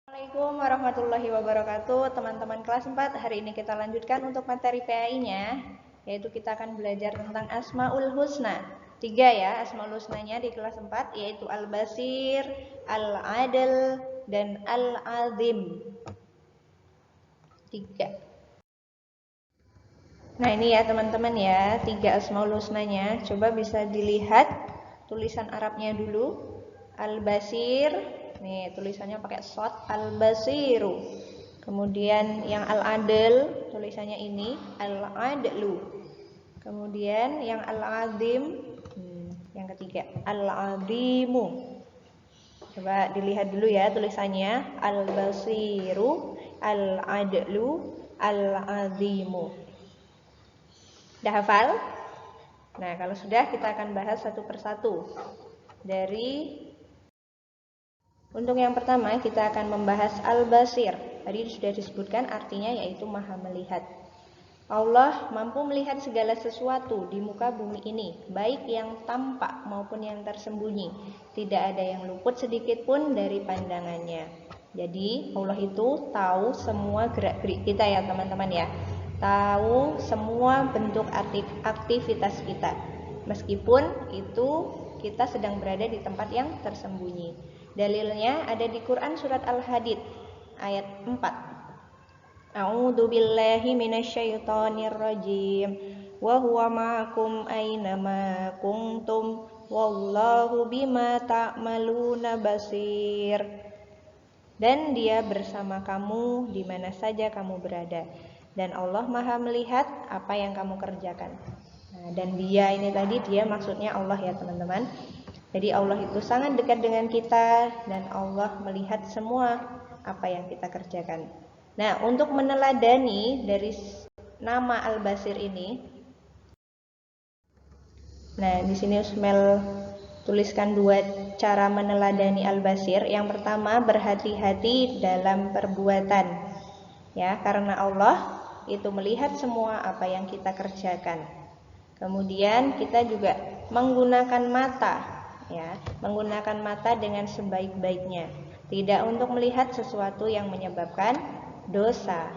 Assalamualaikum warahmatullahi wabarakatuh. Teman-teman kelas 4, hari ini kita lanjutkan untuk materi PAI-nya, yaitu kita akan belajar tentang Asmaul Husna. 3 ya, Asmaul Husnanya di kelas 4, yaitu Al-Basir, Al-Adil, dan Al-Azim. 3. Nah ini ya teman-teman ya, 3 Asmaul Husnanya. Coba bisa dilihat tulisan Arabnya dulu. Al-Basir, nih tulisannya pakai short, Al-Basiru. Kemudian yang Al-Adil, tulisannya ini Al-Adlu. Kemudian yang Al-Azim, yang ketiga Al-Azimu. Coba dilihat dulu ya tulisannya, Al-Basiru, Al-Adlu, Al-Azimu. Udah hafal? Nah, kalau sudah kita akan bahas satu persatu. Untuk yang pertama kita akan membahas Al-Basir. Tadi sudah disebutkan artinya yaitu Maha melihat. Allah mampu melihat segala sesuatu di muka bumi ini, baik yang tampak maupun yang tersembunyi. Tidak ada yang luput sedikit pun dari pandangannya. Jadi Allah itu tahu semua gerak-gerik kita ya teman-teman ya. Tahu semua bentuk aktivitas kita. Meskipun itu kita sedang berada di tempat yang tersembunyi. Dalilnya ada di Quran surat Al-Hadid ayat 4. A'udzu billahi minasyaitonir rajim. Wa huwa ma'akum aina ma kuntum wallahu bima ta'maluna basir. Dan dia bersama kamu di mana saja kamu berada. Dan Allah Maha melihat apa yang kamu kerjakan. Nah, dan dia ini tadi dia maksudnya Allah ya teman-teman. Jadi Allah itu sangat dekat dengan kita dan Allah melihat semua apa yang kita kerjakan. Nah, untuk meneladani dari nama Al-Basir ini, nah di sini Usmel tuliskan 2 cara meneladani Al-Basir. Yang pertama, berhati-hati dalam perbuatan. Ya, karena Allah itu melihat semua apa yang kita kerjakan. Kemudian kita juga menggunakan mata, ya, menggunakan mata dengan sebaik-baiknya, tidak untuk melihat sesuatu yang menyebabkan dosa.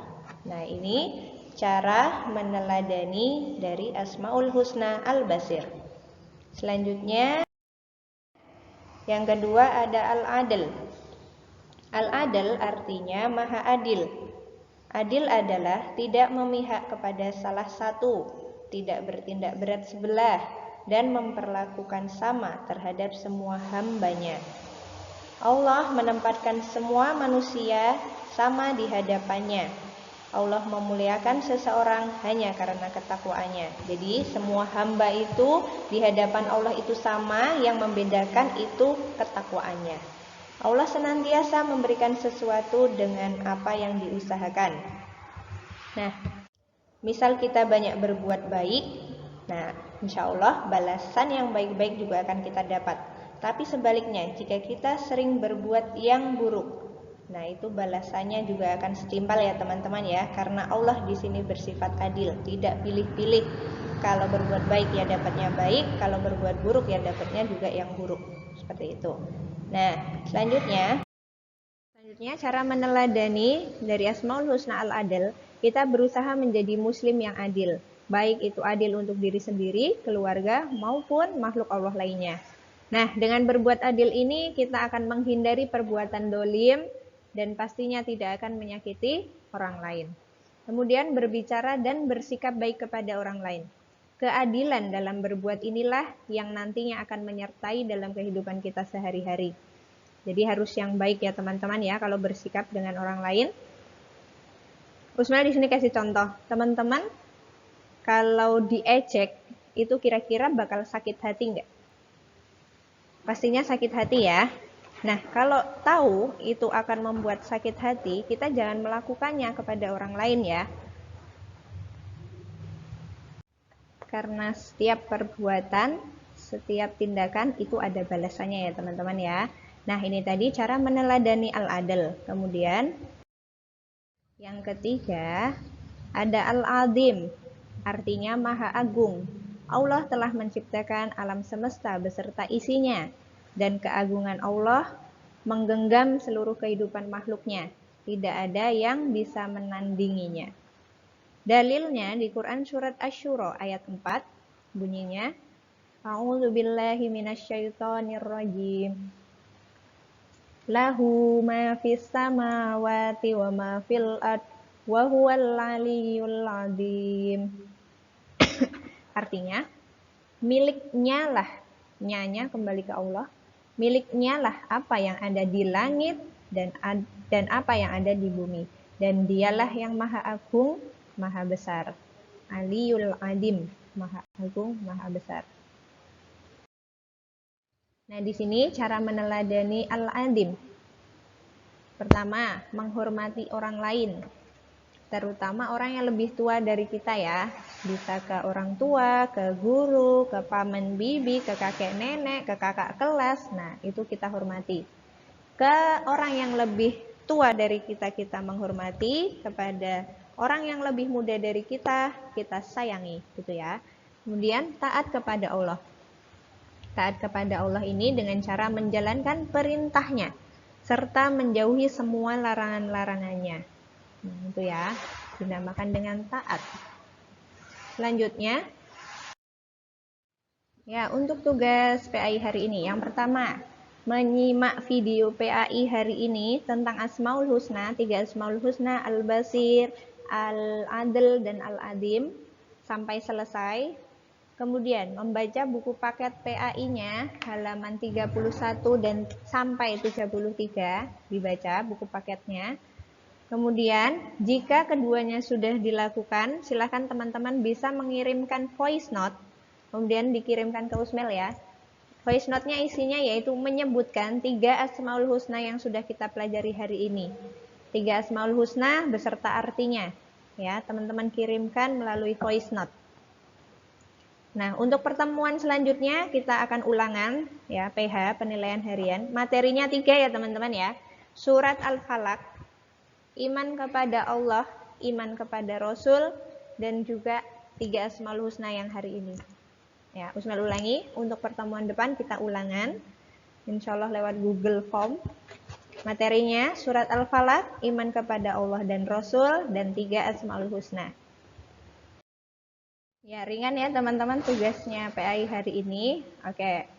Nah, ini cara meneladani dari Asmaul Husna Al-Basir. Selanjutnya, yang kedua ada Al-Adil. Al-Adil artinya Maha Adil. Adil adalah tidak memihak kepada salah satu, tidak bertindak berat sebelah, dan memperlakukan sama terhadap semua hambanya. Allah menempatkan semua manusia sama di hadapannya. Allah memuliakan seseorang hanya karena ketakwaannya. Jadi semua hamba itu di hadapan Allah itu sama, yang membedakan itu ketakwaannya. Allah senantiasa memberikan sesuatu dengan apa yang diusahakan. Nah, misal kita banyak berbuat baik, nah insya Allah balasan yang baik-baik juga akan kita dapat. Tapi sebaliknya, jika kita sering berbuat yang buruk, nah itu balasannya juga akan setimpal ya teman-teman ya. Karena Allah di sini bersifat adil, tidak pilih-pilih. Kalau berbuat baik ya dapatnya baik, kalau berbuat buruk ya dapatnya juga yang buruk. Seperti itu. Nah, selanjutnya cara meneladani dari Asmaul Husna Al-Adil, kita berusaha menjadi muslim yang adil. Baik itu adil untuk diri sendiri, keluarga, maupun makhluk Allah lainnya. Nah, dengan berbuat adil ini kita akan menghindari perbuatan dolim dan pastinya tidak akan menyakiti orang lain. Kemudian berbicara dan bersikap baik kepada orang lain. Keadilan dalam berbuat inilah yang nantinya akan menyertai dalam kehidupan kita sehari-hari. Jadi harus yang baik ya teman-teman ya kalau bersikap dengan orang lain. Usmel di sini kasih contoh. Teman-teman kalau diejek itu kira-kira bakal sakit hati nggak? Pastinya sakit hati ya. Nah, kalau tahu itu akan membuat sakit hati, kita jangan melakukannya kepada orang lain ya. Karena setiap perbuatan, setiap tindakan itu ada balasannya ya teman-teman ya. Nah, ini tadi cara meneladani Al-Adil. Kemudian yang ketiga ada Al-Azim, artinya Maha Agung. Allah telah menciptakan alam semesta beserta isinya, dan keagungan Allah menggenggam seluruh kehidupan makhluknya. Tidak ada yang bisa menandinginya. Dalilnya di Quran surat Asy-Syura ayat 4 bunyinya, A'udzu billahi minasyaitonir rajim. Lahu ma fis samawati wa ma fil ard wa huwal aliyyul azim. Artinya, miliknya lah, nyanya kembali ke Allah, miliknya lah apa yang ada di langit dan apa yang ada di bumi, dan dialah yang maha agung, maha besar. Aliyul adim, maha agung, maha besar. Nah, di sini cara meneladani al-adim. Pertama, menghormati orang lain, terutama orang yang lebih tua dari kita ya. Bisa ke orang tua, ke guru, ke paman bibi, ke kakek nenek, ke kakak kelas. Nah, itu kita hormati. Ke orang yang lebih tua dari kita, kita menghormati. Kepada orang yang lebih muda dari kita sayangi, gitu ya. Kemudian taat kepada Allah. Taat kepada Allah ini dengan cara menjalankan perintahnya, serta menjauhi semua larangan-larangannya. Nah, itu ya, dinamakan dengan taat. Selanjutnya, ya untuk tugas PAI hari ini, yang pertama, menyimak video PAI hari ini tentang Asmaul Husna, 3 Asmaul Husna, Al-Basir, Al-Adl, dan Al-Adim, sampai selesai. Kemudian membaca buku paket PAI-nya halaman 31 dan sampai 33, dibaca buku paketnya. Kemudian jika keduanya sudah dilakukan, silakan teman-teman bisa mengirimkan voice note, kemudian dikirimkan ke Usmel ya. Voice note-nya isinya yaitu menyebutkan 3 Asmaul Husna yang sudah kita pelajari hari ini. 3 Asmaul Husna beserta artinya. Ya, teman-teman kirimkan melalui voice note. Nah, untuk pertemuan selanjutnya kita akan ulangan ya, PH penilaian harian. Materinya 3 ya teman-teman ya. Surat Al-Falaq, iman kepada Allah, iman kepada Rasul, dan juga 3 Asmaul Husna yang hari ini. Ya, Usmel ulangi, untuk pertemuan depan kita ulangan. Insya Allah lewat Google Form. Materinya surat Al-Falaq, iman kepada Allah dan Rasul, dan 3 Asmaul Husna. Ya, ringan ya teman-teman tugasnya PAI hari ini. Oke.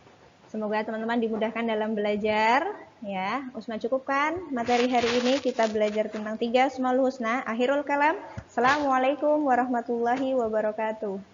Semoga teman-teman dimudahkan dalam belajar ya. Usma cukupkan materi hari ini, kita belajar tentang 3 Asmaul Husna. Akhirul kalam. Assalamualaikum warahmatullahi wabarakatuh.